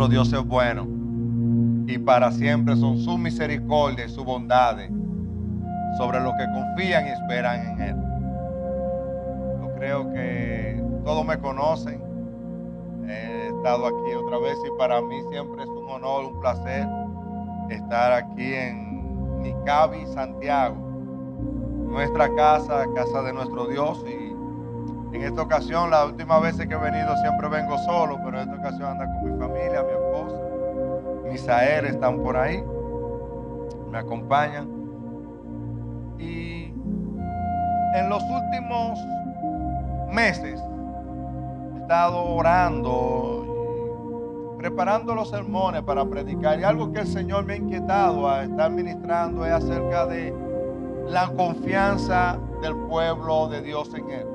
nuestro Dios es bueno y para siempre son su misericordia y su bondad sobre los que confían y esperan en Él. Yo creo que todos me conocen. He estado aquí otra vez y para mí siempre es un honor, un placer estar aquí en Nicabi, Santiago, nuestra casa, casa de nuestro Dios. Y en esta ocasión, las últimas veces que he venido siempre vengo solo, pero en esta ocasión ando con mi familia, mi esposa, mis aéreos están por ahí, me acompañan. Y en los últimos meses he estado orando y preparando los sermones para predicar. Y algo que el Señor me ha inquietado a estar ministrando es acerca de la confianza del pueblo de Dios en Él.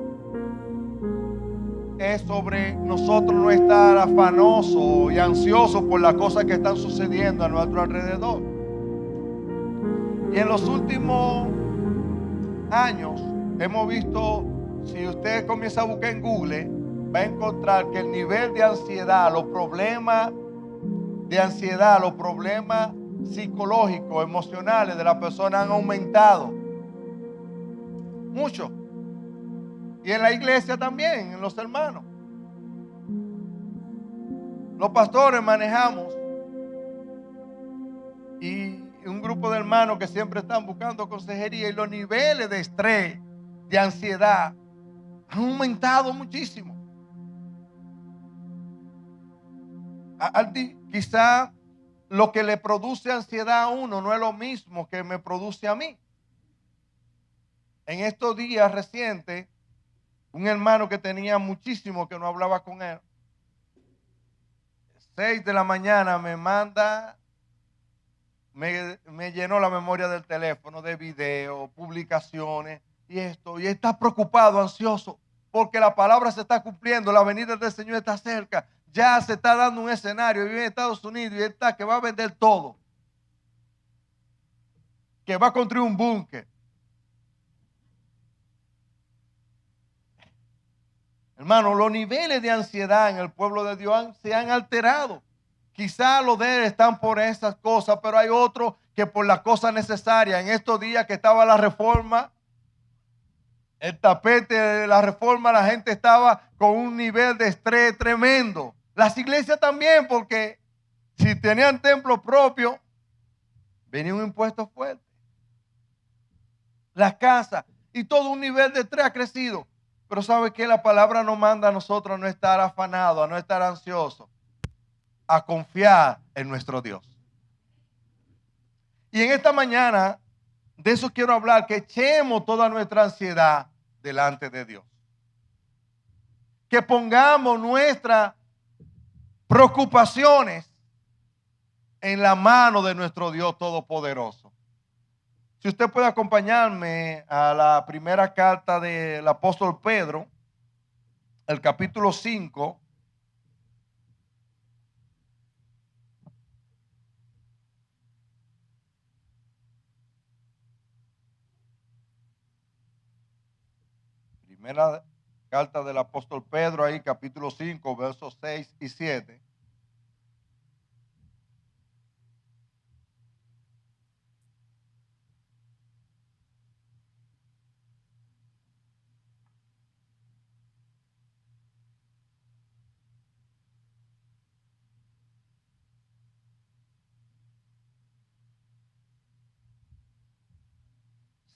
Es sobre nosotros no estar afanosos y ansiosos por las cosas que están sucediendo a nuestro alrededor. Y en los últimos años hemos visto, si usted comienza a buscar en Google, va a encontrar que el nivel de ansiedad, los problemas de ansiedad, los problemas psicológicos, emocionales de la persona han aumentado mucho. Y en la iglesia también, en los hermanos. Los pastores manejamos y un grupo de hermanos que siempre están buscando consejería, y los niveles de estrés, de ansiedad han aumentado muchísimo. Quizá lo que le produce ansiedad a uno no es lo mismo que me produce a mí. En estos días recientes, un hermano que tenía muchísimo que no hablaba con él, 6 de la mañana me manda, me llenó la memoria del teléfono de videos, publicaciones y esto, y está preocupado, ansioso, porque la palabra se está cumpliendo, la venida del Señor está cerca, ya se está dando un escenario, vive en Estados Unidos y él está que va a vender todo, que va a construir un búnker. Hermano, los niveles de ansiedad en el pueblo de Dios se han alterado. Quizá los de él están por esas cosas, pero hay otros que por las cosas necesarias. En estos días que estaba la reforma, el tapete de la reforma, la gente estaba con un nivel de estrés tremendo. Las iglesias también, porque si tenían templo propio, venía un impuesto fuerte. Las casas y todo un nivel de estrés ha crecido. Pero ¿sabe qué? La palabra nos manda a nosotros a no estar afanados, a no estar ansiosos, a confiar en nuestro Dios. Y en esta mañana, de eso quiero hablar, que echemos toda nuestra ansiedad delante de Dios. Que pongamos nuestras preocupaciones en la mano de nuestro Dios Todopoderoso. Si usted puede acompañarme a la primera carta del apóstol Pedro, el capítulo 5. Primera carta del apóstol Pedro, ahí capítulo 5, versos 6 y 7.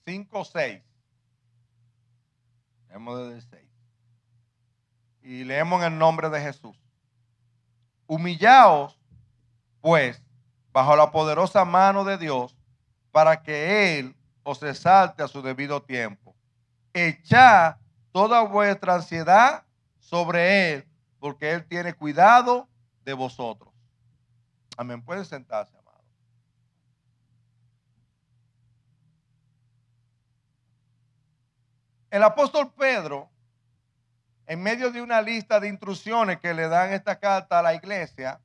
Cinco, 6. Leemos desde el 6. Y leemos en el nombre de Jesús. Humillaos, pues, bajo la poderosa mano de Dios, para que Él os exalte a su debido tiempo. Echad toda vuestra ansiedad sobre Él, porque Él tiene cuidado de vosotros. Amén. Pueden sentarse, amado. El apóstol Pedro, en medio de una lista de instrucciones que le dan esta carta a la iglesia,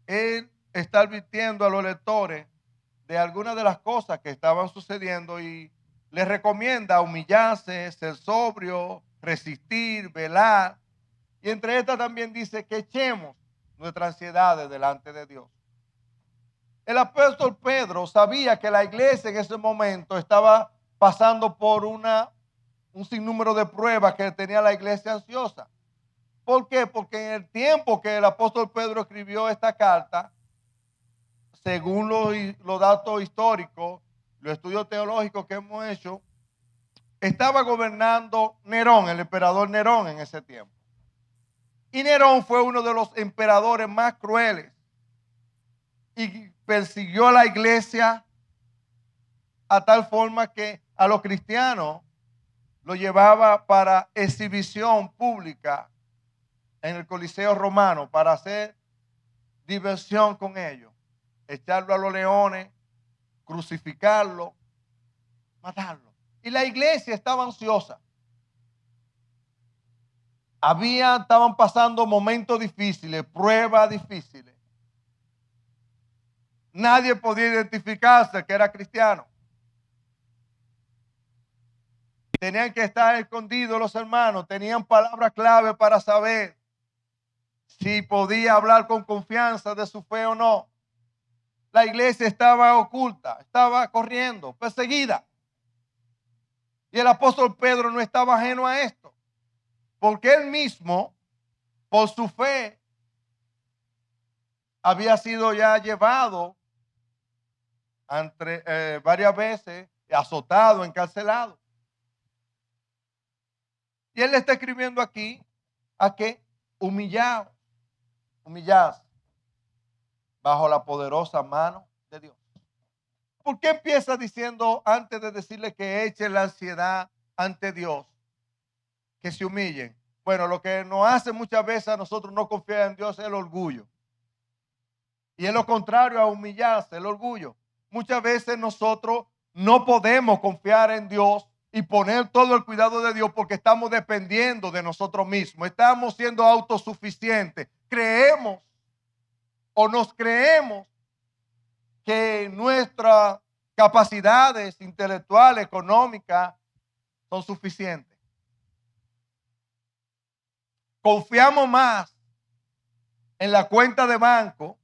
él está advirtiendo a los lectores de algunas de las cosas que estaban sucediendo y les recomienda humillarse, ser sobrio, resistir, velar. Y entre estas también dice que echemos nuestras ansiedades delante de Dios. El apóstol Pedro sabía que la iglesia en ese momento estaba pasando por un sinnúmero de pruebas que tenía la iglesia ansiosa. ¿Por qué? Porque en el tiempo que el apóstol Pedro escribió esta carta, según los datos históricos, los estudios teológicos que hemos hecho, estaba gobernando Nerón, el emperador Nerón en ese tiempo. Y Nerón fue uno de los emperadores más crueles y persiguió a la iglesia a tal forma que a los cristianos lo llevaba para exhibición pública en el Coliseo Romano para hacer diversión con ellos, echarlo a los leones, crucificarlo, matarlo. Y la iglesia estaba ansiosa. Estaban pasando momentos difíciles, pruebas difíciles. Nadie podía identificarse que era cristiano. Tenían que estar escondidos los hermanos, tenían palabras clave para saber si podía hablar con confianza de su fe o no. La iglesia estaba oculta, estaba corriendo, perseguida. Y el apóstol Pedro no estaba ajeno a esto, porque él mismo, por su fe, había sido ya llevado varias veces, azotado, encarcelado. Y él le está escribiendo aquí a que humillados bajo la poderosa mano de Dios. ¿Por qué empieza diciendo, antes de decirle que echen la ansiedad ante Dios, que se humillen? Bueno, lo que nos hace muchas veces a nosotros no confiar en Dios es el orgullo. Y es lo contrario a humillarse, el orgullo. Muchas veces nosotros no podemos confiar en Dios y poner todo el cuidado de Dios porque estamos dependiendo de nosotros mismos. Estamos siendo autosuficientes. Creemos o nos creemos que nuestras capacidades intelectuales, económicas, son suficientes. Confiamos más en la cuenta de banco,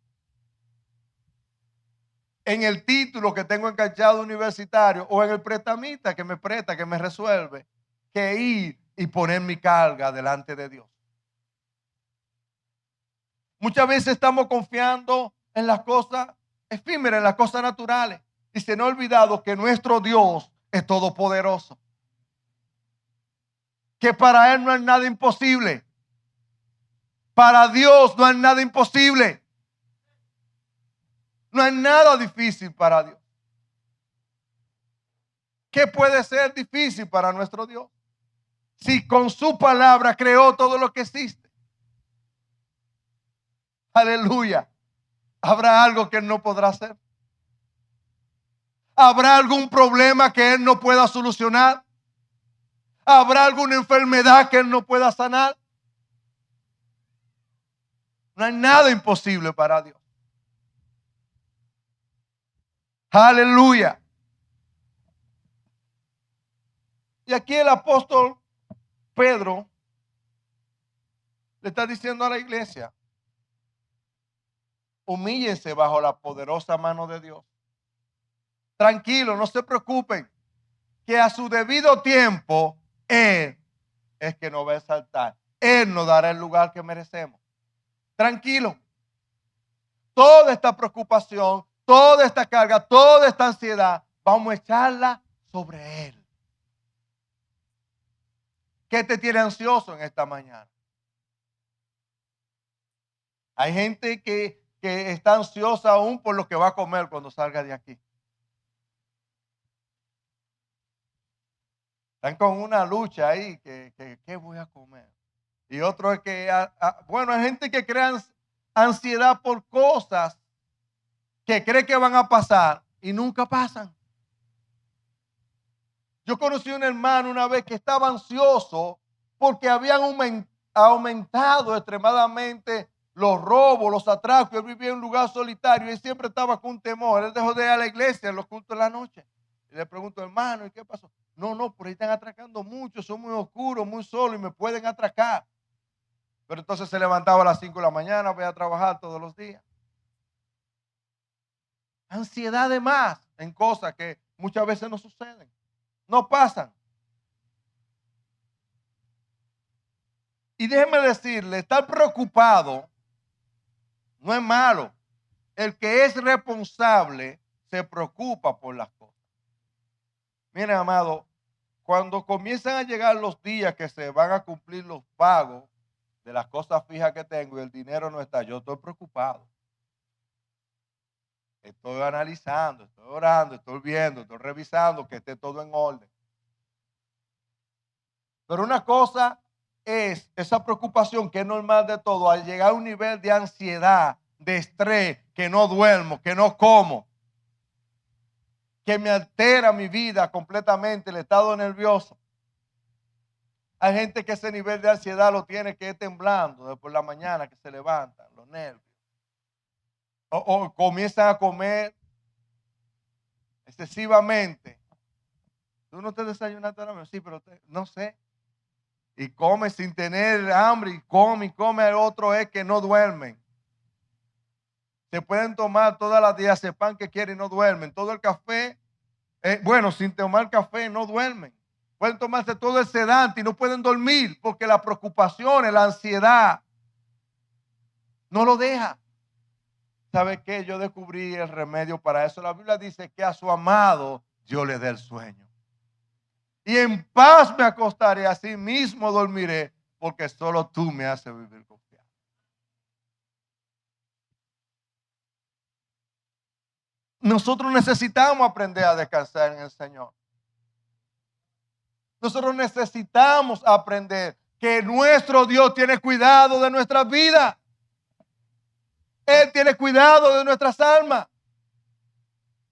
en el título que tengo enganchado universitario o en el prestamista que me presta, que me resuelve, que ir y poner mi carga delante de Dios. Muchas veces estamos confiando en las cosas efímeras, en las cosas naturales, y se nos ha olvidado que nuestro Dios es todopoderoso, que para Él no hay nada imposible. Para Dios no hay nada imposible. No hay nada difícil para Dios. ¿Qué puede ser difícil para nuestro Dios? Si con su palabra creó todo lo que existe. Aleluya. ¿Habrá algo que Él no podrá hacer? ¿Habrá algún problema que Él no pueda solucionar? ¿Habrá alguna enfermedad que Él no pueda sanar? No hay nada imposible para Dios. Aleluya. Y aquí el apóstol Pedro le está diciendo a la iglesia: humíllense bajo la poderosa mano de Dios. Tranquilo, no se preocupen, que a su debido tiempo Él es que nos va a exaltar. Él nos dará el lugar que merecemos. Tranquilo. Toda esta preocupación, toda esta carga, toda esta ansiedad, vamos a echarla sobre Él. ¿Qué te tiene ansioso en esta mañana? Hay gente que está ansiosa aún por lo que va a comer cuando salga de aquí. Están con una lucha ahí, ¿qué voy a comer? Y otro es que, bueno, hay gente que crea ansiedad por cosas que cree que van a pasar y nunca pasan. Yo conocí a un hermano una vez que estaba ansioso porque habían aumentado extremadamente los robos, los atracos. Él vivía en un lugar solitario y siempre estaba con temor. Él dejó de ir a la iglesia en los cultos de la noche. Y le pregunto, hermano, ¿y qué pasó? No, por ahí están atracando mucho, son muy oscuros, muy solos y me pueden atracar. Pero entonces se levantaba a las 5 de la mañana, voy a trabajar todos los días. Ansiedad de más en cosas que muchas veces no suceden, no pasan. Y déjeme decirle, estar preocupado no es malo. El que es responsable se preocupa por las cosas. Miren, amado, cuando comienzan a llegar los días que se van a cumplir los pagos de las cosas fijas que tengo y el dinero no está, yo estoy preocupado. Estoy analizando, estoy orando, estoy viendo, estoy revisando que esté todo en orden. Pero una cosa es esa preocupación que es normal de todo, al llegar a un nivel de ansiedad, de estrés, que no duermo, que no como, que me altera mi vida completamente, el estado nervioso. Hay gente que ese nivel de ansiedad lo tiene que ir temblando desde por la mañana que se levantan, los nervios. O comienzan a comer excesivamente. Tú no te desayunaste ahora mismo, sí, pero no sé. Y come sin tener hambre y come. El otro es que no duermen. Se pueden tomar todas las días el pan que quieren y no duermen. Todo el café, sin tomar café no duermen. Pueden tomarse todo el sedante y no pueden dormir porque la preocupación, la ansiedad no lo deja. ¿Sabe qué? Yo descubrí el remedio para eso. La Biblia dice que a su amado Dios le dé el sueño. Y en paz me acostaré, así mismo dormiré, porque solo tú me haces vivir confiado. Nosotros necesitamos aprender a descansar en el Señor. Nosotros necesitamos aprender que nuestro Dios tiene cuidado de nuestras vidas. Él tiene cuidado de nuestras almas.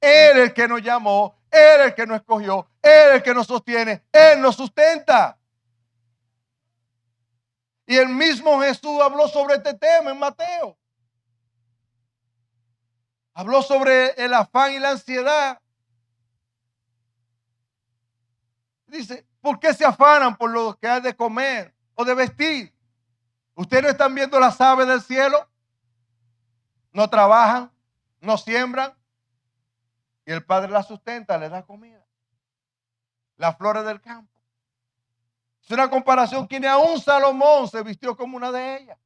Él es el que nos llamó, Él es el que nos escogió, Él es el que nos sostiene, Él nos sustenta. Y el mismo Jesús habló sobre este tema en Mateo. Habló sobre el afán y la ansiedad. Dice, ¿por qué se afanan por lo que hay de comer o de vestir? ¿Ustedes no están viendo las aves del cielo? No trabajan, no siembran. Y el Padre las sustenta, les da comida. Las flores del campo. Es una comparación que ni aún Salomón se vistió como una de ellas.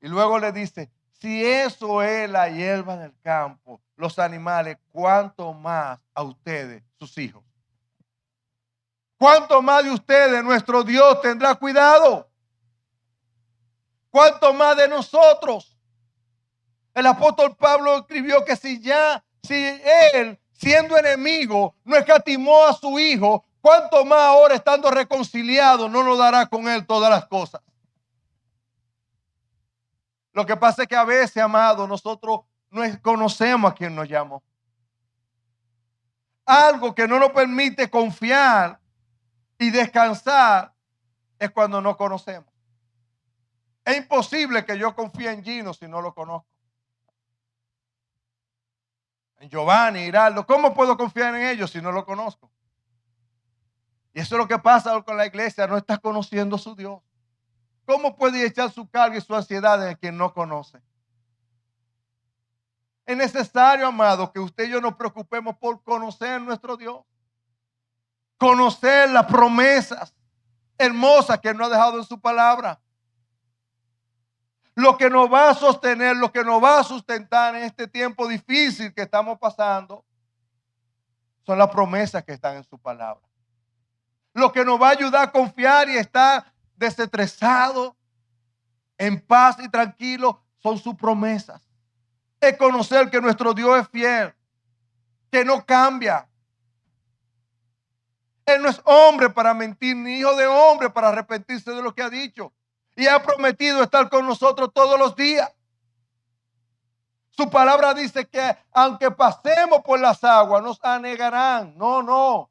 Y luego le dice, si eso es la hierba del campo, los animales, ¿cuánto más a ustedes, sus hijos? ¿Cuánto más de ustedes nuestro Dios tendrá cuidado? ¿Cuánto más de nosotros? El apóstol Pablo escribió que si él, siendo enemigo, no escatimó a su hijo, ¿cuánto más ahora estando reconciliado no nos dará con él todas las cosas? Lo que pasa es que a veces, amado, nosotros no conocemos a quien nos llamó. Algo que no nos permite confiar y descansar es cuando no conocemos. Es imposible que yo confíe en Gino si no lo conozco. En Giovanni, Hiraldo, ¿cómo puedo confiar en ellos si no lo conozco? Y eso es lo que pasa con la iglesia, no está conociendo a su Dios. ¿Cómo puede echar su carga y su ansiedad en quien no conoce? Es necesario, amado, que usted y yo nos preocupemos por conocer a nuestro Dios. Conocer las promesas hermosas que nos ha dejado en su palabra. Lo que nos va a sostener, lo que nos va a sustentar en este tiempo difícil que estamos pasando, son las promesas que están en su palabra. Lo que nos va a ayudar a confiar y estar desestresado, en paz y tranquilo, son sus promesas. Es conocer que nuestro Dios es fiel, que no cambia. Él no es hombre para mentir, ni hijo de hombre para arrepentirse de lo que ha dicho. Y ha prometido estar con nosotros todos los días. Su palabra dice que aunque pasemos por las aguas, nos anegarán. No.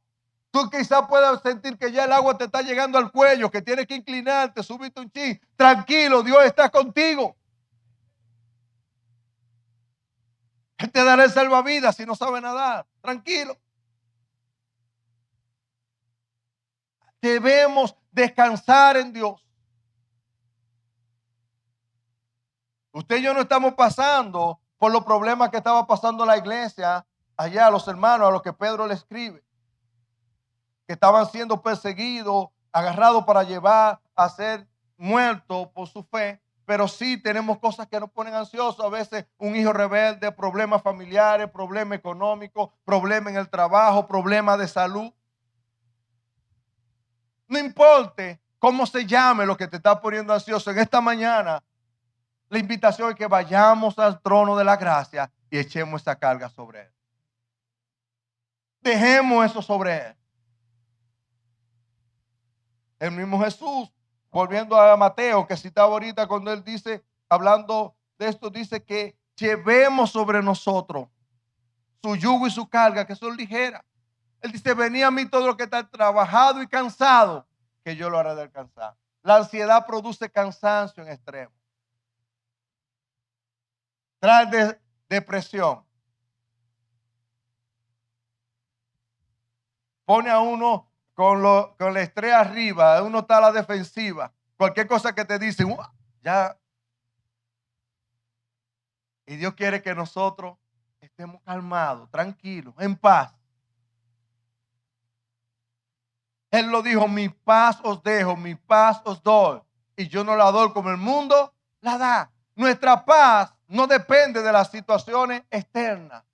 Tú quizás puedas sentir que ya el agua te está llegando al cuello, que tienes que inclinarte, subirte un chin. Tranquilo, Dios está contigo. Él te dará el salvavidas si no sabe nadar. Tranquilo. Debemos descansar en Dios. Usted y yo no estamos pasando por los problemas que estaba pasando la iglesia allá, a los hermanos, a los que Pedro le escribe, que estaban siendo perseguidos, agarrados para llevar a ser muertos por su fe. Pero sí tenemos cosas que nos ponen ansiosos. A veces un hijo rebelde, problemas familiares, problemas económicos, problemas en el trabajo, problemas de salud. No importa cómo se llame lo que te está poniendo ansioso, en esta mañana la invitación es que vayamos al trono de la gracia y echemos esa carga sobre él. Dejemos eso sobre él. El mismo Jesús, volviendo a Mateo, que citaba ahorita cuando él dice, hablando de esto, dice que llevemos sobre nosotros su yugo y su carga, que son ligeras. Él dice, venid a mí todo lo que está trabajado y cansado, que yo lo haré descansar. La ansiedad produce cansancio en extremo. Trae depresión. Pone a uno con la estrella arriba, uno está a la defensiva. Cualquier cosa que te dicen, ya. Y Dios quiere que nosotros estemos calmados, tranquilos, en paz. Él lo dijo, mi paz os dejo, mi paz os doy. Y yo no la doy como el mundo la da. Nuestra paz no depende de las situaciones externas.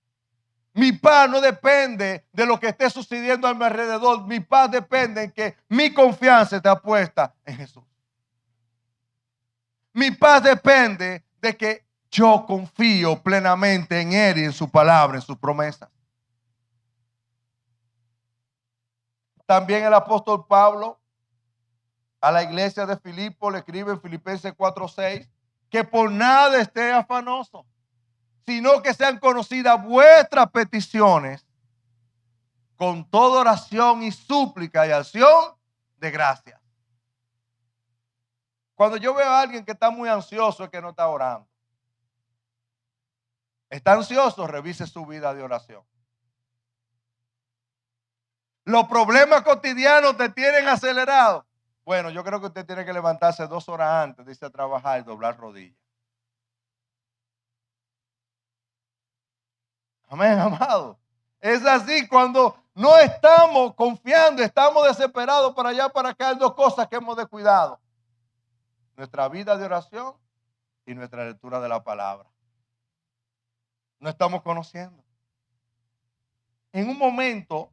Mi paz no depende de lo que esté sucediendo a mi alrededor. Mi paz depende en que mi confianza está puesta en Jesús. Mi paz depende de que yo confío plenamente en Él y en su palabra, en sus promesas. También el apóstol Pablo a la iglesia de Filipo le escribe en Filipenses 4:6 que por nada esté afanoso, sino que sean conocidas vuestras peticiones con toda oración y súplica y acción de gracias. Cuando yo veo a alguien que está muy ansioso es que no está orando. Está ansioso, revise su vida de oración. Los problemas cotidianos te tienen acelerado. Bueno, yo creo que usted tiene que levantarse 2 horas antes de irse a trabajar y doblar rodillas. Amén, amado. Es así, cuando no estamos confiando, estamos desesperados para allá, para acá, hay 2 cosas que hemos descuidado. Nuestra vida de oración y nuestra lectura de la palabra. No estamos conociendo. En un momento,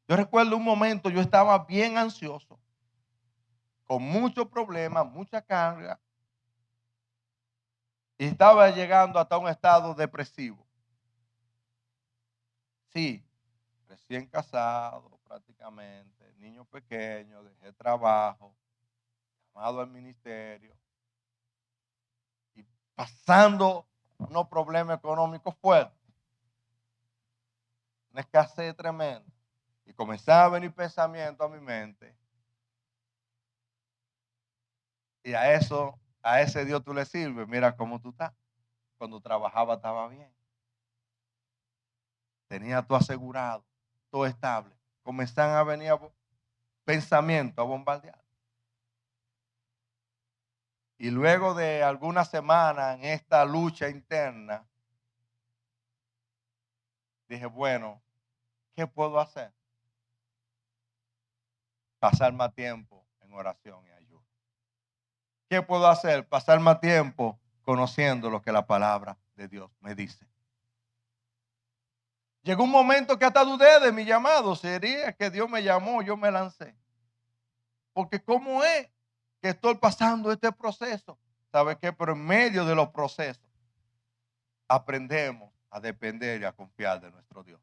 yo recuerdo un momento, yo estaba bien ansioso, con muchos problemas, mucha carga, y estaba llegando hasta un estado depresivo. Sí, recién casado prácticamente, niño pequeño, dejé trabajo, llamado al ministerio, y pasando unos problemas económicos fuertes, una escasez tremenda, y comenzaba a venir pensamientos a mi mente, y a ese Dios tú le sirves, mira cómo tú estás. Cuando trabajaba estaba bien, tenía todo asegurado, todo estable. Comenzaban a venir pensamientos a bombardear. Y luego de algunas semanas en esta lucha interna, dije, bueno, ¿qué puedo hacer? Pasar más tiempo en oración y ayuno. ¿Qué puedo hacer? Pasar más tiempo conociendo lo que la palabra de Dios me dice. Llegó un momento que hasta dudé de mi llamado. Sería que Dios me llamó, yo me lancé. Porque ¿cómo es que estoy pasando este proceso? ¿Sabe qué? Pero en medio de los procesos aprendemos a depender y a confiar de nuestro Dios.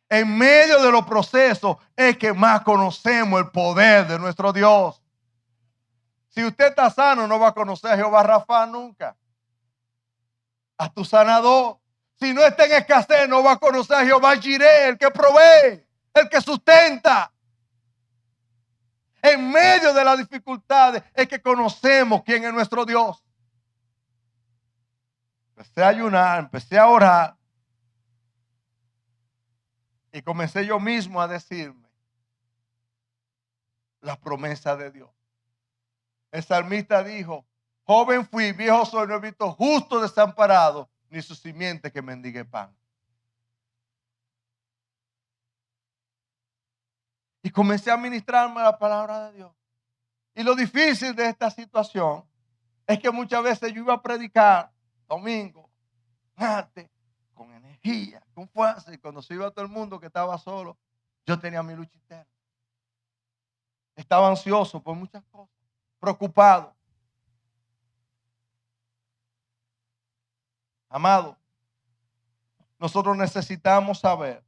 En medio de los procesos es que más conocemos el poder de nuestro Dios. Si usted está sano, no va a conocer a Jehová Rafa nunca. A tu sanador. Si no está en escasez, no va a conocer a Jehová Jireh, el que provee, el que sustenta. En medio de las dificultades es que conocemos quién es nuestro Dios. Empecé a ayunar, empecé a orar. Y comencé yo mismo a decirme las promesas de Dios. El salmista dijo, Joven fui, viejo soy, no he visto justo desamparado, ni su simiente que mendigue pan. Y comencé a ministrarme la palabra de Dios. Y lo difícil de esta situación es que muchas veces yo iba a predicar domingo, martes, con energía, con fuerza. Y cuando se iba todo el mundo que estaba solo, yo tenía mi lucha interna. Estaba ansioso por muchas cosas, preocupado. Amado, nosotros necesitamos saber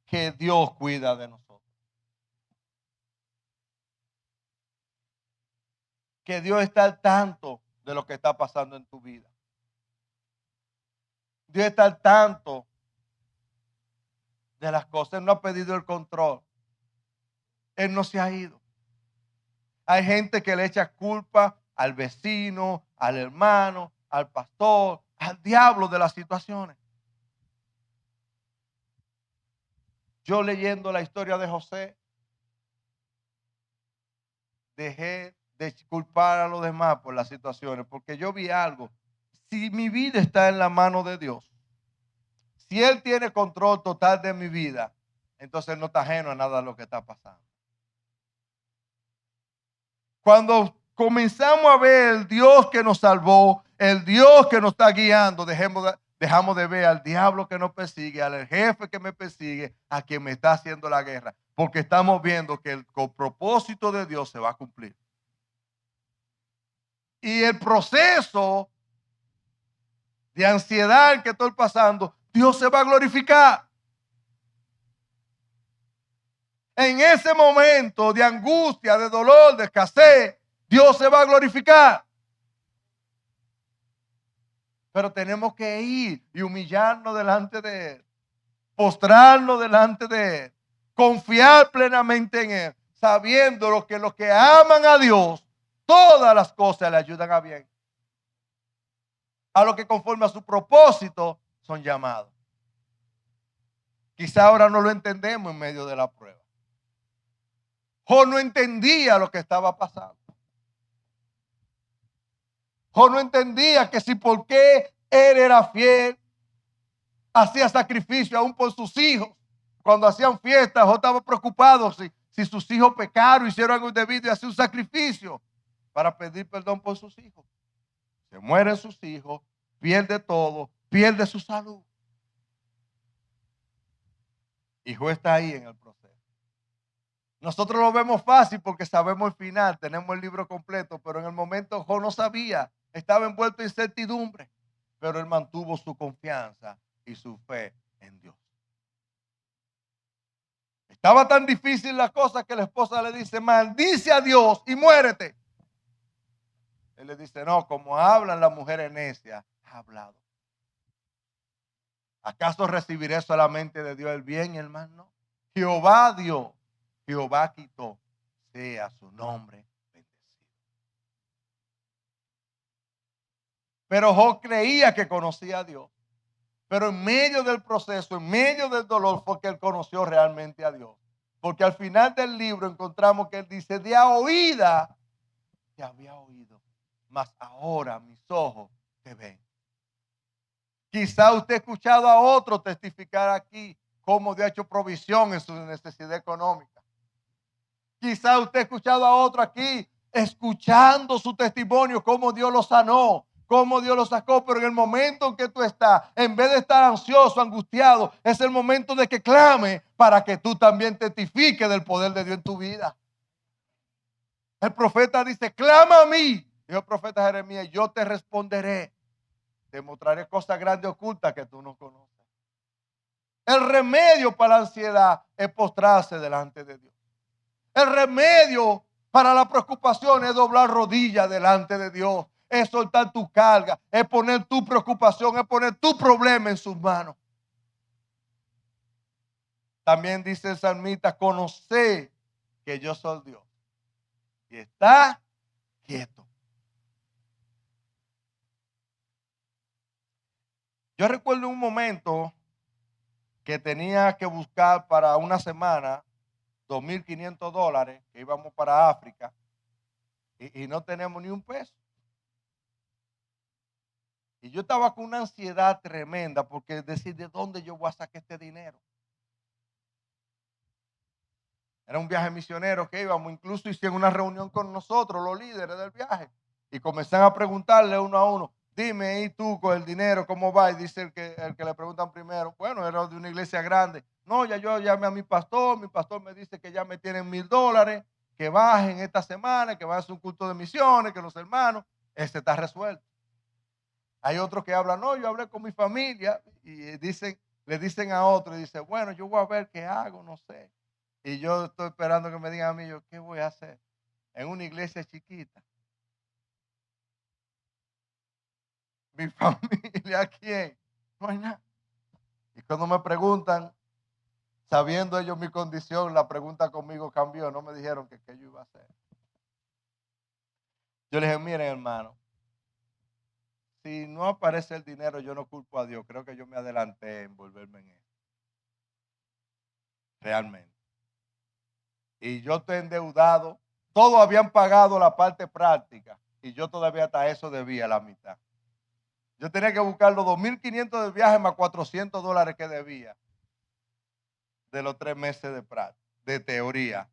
que Dios cuida de nosotros. Que Dios está al tanto de lo que está pasando en tu vida. Dios está al tanto de las cosas. Él no ha pedido el control. Él no se ha ido. Hay gente que le echa culpa al vecino, al hermano, al pastor, al diablo de las situaciones. Yo leyendo la historia de José, dejé de culpar a los demás por las situaciones, porque yo vi algo. Si mi vida está en la mano de Dios, si Él tiene control total de mi vida, entonces Él no está ajeno a nada de lo que está pasando. Cuando comenzamos a ver el Dios que nos salvó, el Dios que nos está guiando, dejamos de ver al diablo que nos persigue, al jefe que me persigue, a quien me está haciendo la guerra, porque estamos viendo que el propósito de Dios se va a cumplir. Y el proceso de ansiedad que estoy pasando, Dios se va a glorificar. En ese momento de angustia, de dolor, de escasez, Dios se va a glorificar. Pero tenemos que ir y humillarnos delante de Él, postrarnos delante de Él, confiar plenamente en Él, sabiendo que los que aman a Dios, todas las cosas le ayudan a bien. A los que conforme a su propósito son llamados. Quizá ahora no lo entendemos en medio de la prueba. Job no entendía lo que estaba pasando. Job no entendía que si por qué él era fiel, hacía sacrificio aún por sus hijos. Cuando hacían fiestas, Job estaba preocupado si sus hijos pecaron, hicieron algo indebido y hacía un sacrificio para pedir perdón por sus hijos. Se mueren sus hijos, pierde todo, pierde su salud. Y Job está ahí en el proceso. Nosotros lo vemos fácil porque sabemos el final, tenemos el libro completo, pero en el momento Job no sabía, estaba envuelto en incertidumbre, pero él mantuvo su confianza y su fe en Dios. Estaba tan difícil la cosa que la esposa le dice, maldice a Dios y muérete. Él le dice, no, como hablan las mujeres necias, ha hablado. ¿Acaso recibiré solamente de Dios el bien y el mal? No. Jehová dio, Jehová quitó, sea su nombre bendecido. Pero Job creía que conocía a Dios. Pero en medio del proceso, en medio del dolor, fue que él conoció realmente a Dios. Porque al final del libro encontramos que él dice, de a oída te había oído, mas ahora mis ojos te ven. Quizá usted ha escuchado a otro testificar aquí cómo Dios ha hecho provisión en su necesidad económica. Quizá usted ha escuchado a otro aquí escuchando su testimonio, cómo Dios lo sanó, cómo Dios lo sacó, pero en el momento en que tú estás, en vez de estar ansioso, angustiado, es el momento de que clame para que tú también testifiques del poder de Dios en tu vida. El profeta dice, clama a mí, dijo el profeta Jeremías, yo te responderé, te mostraré cosas grandes ocultas que tú no conoces. El remedio para la ansiedad es postrarse delante de Dios. El remedio para la preocupación es doblar rodillas delante de Dios, es soltar tu carga, es poner tu preocupación, es poner tu problema en sus manos. También dice el salmista, conocé que yo soy Dios y está quieto. Yo recuerdo un momento que tenía que buscar para una semana $2,500 que íbamos para África. y no tenemos ni un peso. Y yo estaba con una ansiedad tremenda porque decir, ¿de dónde yo voy a sacar este dinero? Era un viaje misionero que íbamos, incluso hicieron una reunión con nosotros, los líderes del viaje, y comenzaron a preguntarle uno a uno, dime, ¿y tú con el dinero cómo va? Y dice el que le preguntan primero, bueno, era de una iglesia grande. No, ya yo llamé a mi pastor me dice que ya me tienen $1,000, que bajen esta semana, que van a hacer un culto de misiones, que los hermanos, ese está resuelto. Hay otros que hablan, no, yo hablé con mi familia y le dicen a otro, y dice, bueno, yo voy a ver qué hago, no sé. Y yo estoy esperando que me digan a mí, yo, ¿qué voy a hacer? En una iglesia chiquita. Mi familia, ¿quién? No hay nada. Y cuando me preguntan, sabiendo ellos mi condición, la pregunta conmigo cambió. No me dijeron que qué yo iba a hacer. Yo les dije, miren, hermano, si no aparece el dinero, yo no culpo a Dios. Creo que yo me adelanté en volverme en él. Realmente. Y yo estoy endeudado. Todos habían pagado la parte práctica. Y yo todavía hasta eso debía la mitad. Yo tenía que buscar los 2,500 de viaje más $400 que debía de los 3 meses de teoría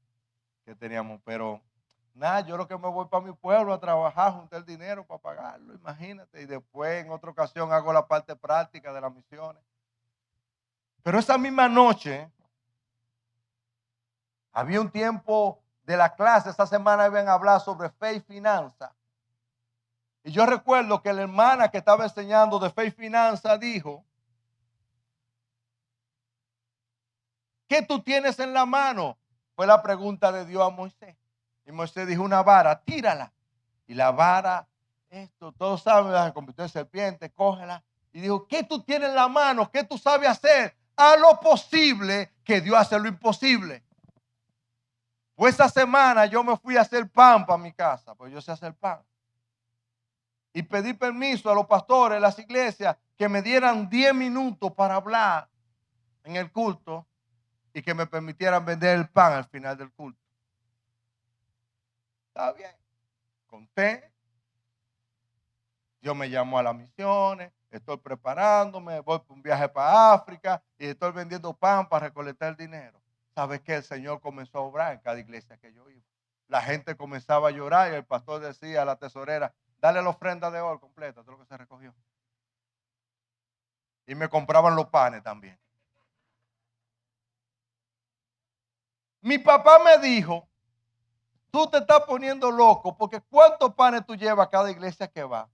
que teníamos. Pero nada, yo lo que me voy para mi pueblo a trabajar, juntar el dinero para pagarlo, imagínate. Y después en otra ocasión hago la parte práctica de las misiones. Pero esa misma noche había un tiempo de la clase, esta semana iban a hablar sobre fe y finanzas. Y yo recuerdo que la hermana que estaba enseñando de fe y finanzas dijo, ¿qué tú tienes en la mano? Fue la pregunta de Dios a Moisés. Y Moisés dijo, una vara, tírala. Y la vara, todos saben, se convirtió en serpiente, cógela. Y dijo, ¿qué tú tienes en la mano? ¿Qué tú sabes hacer? A lo posible, que Dios hace lo imposible. Pues esa semana yo me fui a hacer pan para mi casa, pues yo sé hacer pan. Y pedí permiso a los pastores de las iglesias que me dieran 10 minutos para hablar en el culto y que me permitieran vender el pan al final del culto. Está bien. Conté. Dios me llamó a las misiones. Estoy preparándome. Voy por un viaje para África y estoy vendiendo pan para recolectar el dinero. ¿Sabes qué? El Señor comenzó a obrar en cada iglesia que yo iba. La gente comenzaba a llorar y el pastor decía a la tesorera, dale la ofrenda de oro completa, todo lo que se recogió. Y me compraban los panes también. Mi papá me dijo, tú te estás poniendo loco porque ¿cuántos panes tú llevas a cada iglesia que va?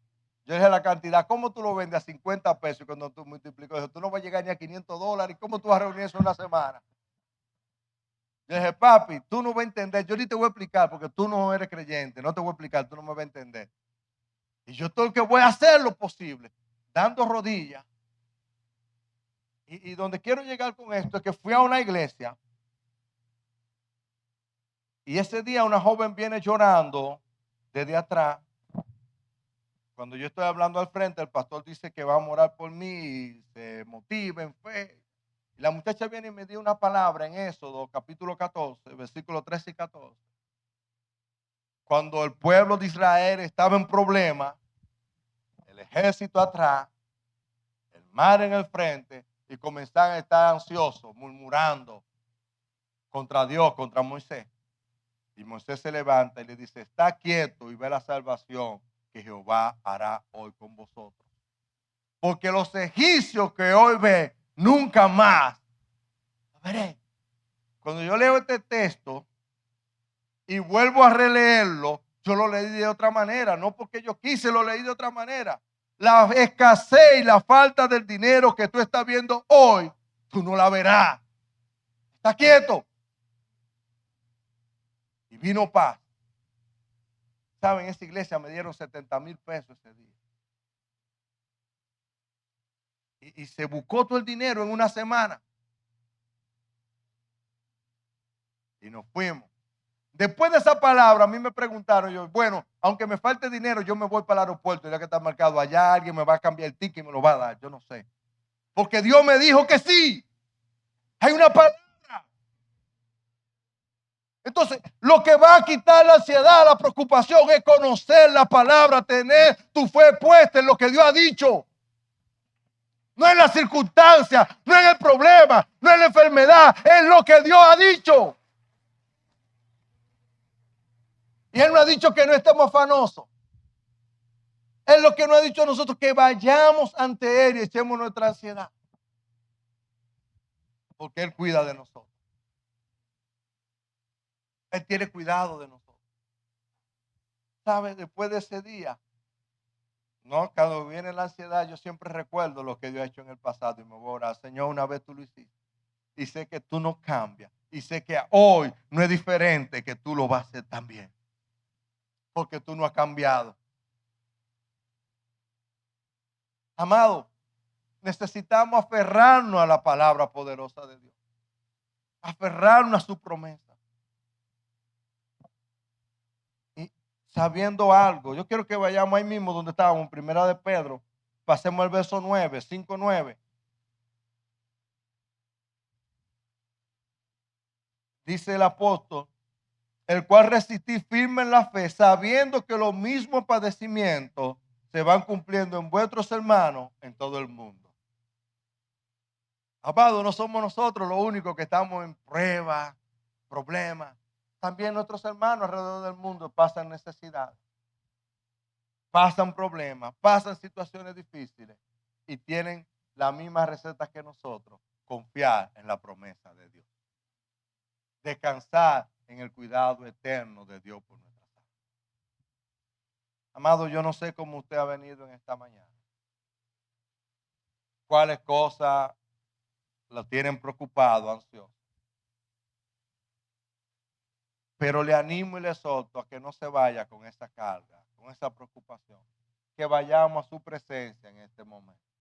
Yo dije la cantidad, ¿cómo tú lo vendes a 50 pesos? Y cuando tú multiplicas eso, tú no vas a llegar ni a $500. ¿Cómo tú vas a reunir eso en una semana? Yo dije, papi, tú no vas a entender. Yo ni te voy a explicar porque tú no eres creyente. No te voy a explicar, tú no me vas a entender. Y yo todo lo que voy a hacer lo posible, dando rodillas. Y donde quiero llegar con esto es que fui a una iglesia. Y ese día una joven viene llorando desde atrás. Cuando yo estoy hablando al frente, el pastor dice que va a orar por mí y se motiva en fe. Y la muchacha viene y me dio una palabra en Éxodo, capítulo 14, versículos 13 y 14. Cuando el pueblo de Israel estaba en problemas, el ejército atrás, el mar en el frente, y comenzaron a estar ansiosos, murmurando contra Dios, contra Moisés. Y Moisés se levanta y le dice, está quieto y ve la salvación que Jehová hará hoy con vosotros. Porque los egipcios que hoy ve, nunca más veré. Cuando yo leo este texto y vuelvo a releerlo, yo lo leí de otra manera, no porque yo quise, lo leí de otra manera. La escasez y la falta del dinero que tú estás viendo hoy, tú no la verás. Está quieto. Y vino paz. ¿Saben? En esa iglesia me dieron 70,000 pesos ese día. Y se buscó todo el dinero en una semana. Y nos fuimos. Después de esa palabra, a mí me preguntaron, yo, bueno, aunque me falte dinero, yo me voy para el aeropuerto, ya que está marcado allá, alguien me va a cambiar el ticket y me lo va a dar, yo no sé. Porque Dios me dijo que sí. Hay una palabra. Entonces, lo que va a quitar la ansiedad, la preocupación, es conocer la palabra, tener tu fe puesta en lo que Dios ha dicho. No en las circunstancias, no en el problema, no en la enfermedad, es lo que Dios ha dicho. Y Él nos ha dicho que no estemos afanosos. Es lo que nos ha dicho a nosotros, que vayamos ante Él y echemos nuestra ansiedad. Porque Él cuida de nosotros. Él tiene cuidado de nosotros. ¿Sabes? Después de ese día, no, cuando viene la ansiedad, yo siempre recuerdo lo que Dios ha hecho en el pasado y me voy a orar. Señor, una vez tú lo hiciste. Y sé que tú no cambias. Y sé que hoy no es diferente, que tú lo vas a hacer también. Porque tú no has cambiado. Amado, necesitamos aferrarnos a la palabra poderosa de Dios. Aferrarnos a su promesa. Y sabiendo algo, yo quiero que vayamos ahí mismo donde estábamos, en Primera de Pedro. Pasemos al verso 9, 5, 9. Dice el apóstol, el cual resistí firme en la fe, sabiendo que los mismos padecimientos se van cumpliendo en vuestros hermanos en todo el mundo. Amado, no somos nosotros los únicos que estamos en pruebas, problemas. También nuestros hermanos alrededor del mundo pasan necesidades, pasan problemas, pasan situaciones difíciles y tienen la misma receta que nosotros: confiar en la promesa de Dios, descansar en el cuidado eterno de Dios por nuestras almas. Amado, yo no sé cómo usted ha venido en esta mañana, cuáles cosas lo tienen preocupado, ansioso. Pero le animo y le exhorto a que no se vaya con esa carga, con esa preocupación. Que vayamos a su presencia en este momento.